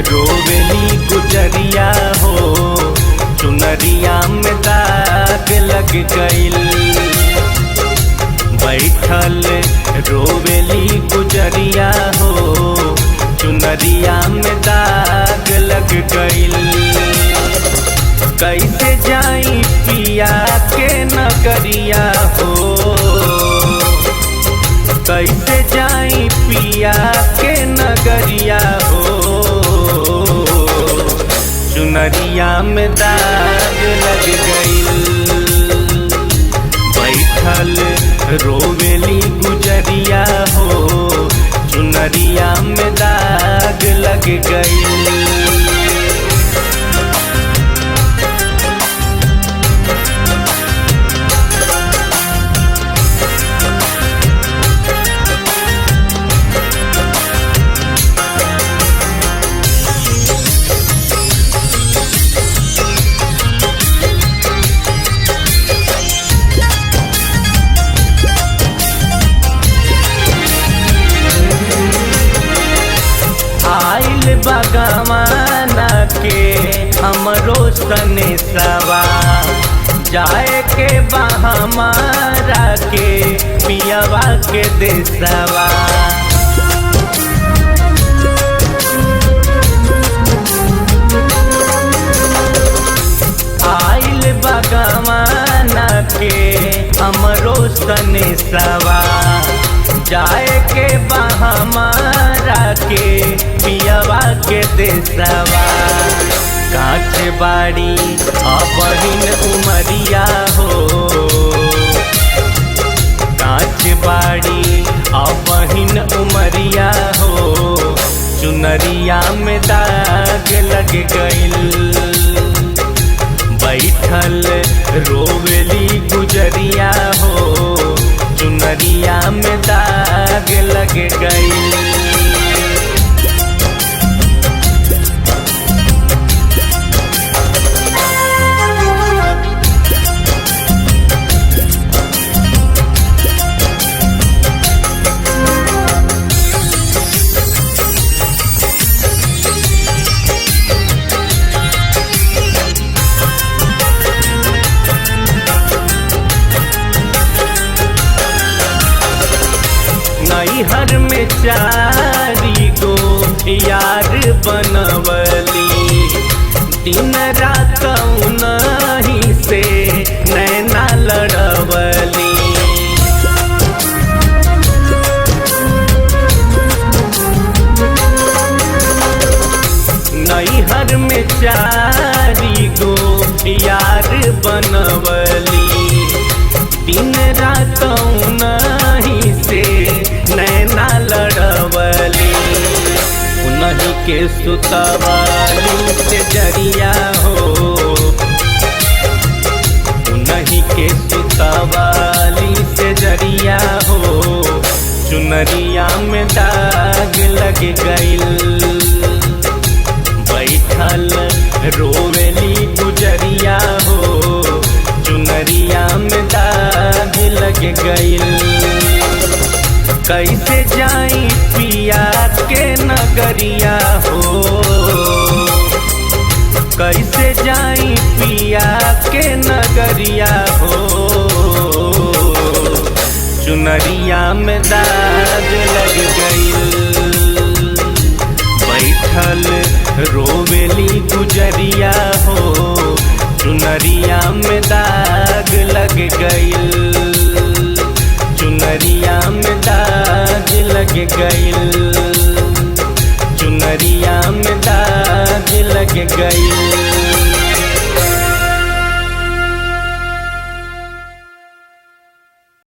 रोवेली गुजरिया हो, चुनरिया में दाग लग गइल। बैठल रोवेली गुजरिया हो, चुनरिया में दाग लग गइल। कैसे जाई पिया के नगरिया हो, कैसे जाई पिया के नगरिया हो, चुनरिया में दाग लग गइल। बैठल रोवेली गुजरिया हो, चुनरिया में दाग लग गइल। आइल बगवाना के हमरो सने सवा, जाए के बा हमारा के पियवा के देसवा। आइल बगवाना के हमरो सने सवा, जाए के बा हमारा के पियवा के देसवा। कांच बाड़ी अबहिन उमरिया हो, कांच बाड़ी अबहिन उमरिया हो, चुनरिया में दाग लग गइल। बैठल रोवेली गुजरिया हो, चुनरिया में दाग लग गइल। नैहर में चारी गो यार बनवली, दिन रात उन्हीं से नैना लड़वली। नैहर में चारी गो यार बनवली, दिन रात उन्हीं से नैना लड़वली। उन्हीं के सुतवाली से जरिया हो, उन्हीं के सुतवाली से जरिया हो, चुनरिया में दाग लग गइल। बैठल रोवेली गुजरिया हो, चुनरिया में दाग लग गइल। कैसे जाई पिया के नगरिया हो, कैसे जाई पिया के नगरिया हो, चुनरिया में दाग लग गइल। बैठल रोवेली गुजरिया हो, चुनरिया में दाग लग गइल। चुनरिया में दाग लग गइल, चुनरिया में दाग लग गइल।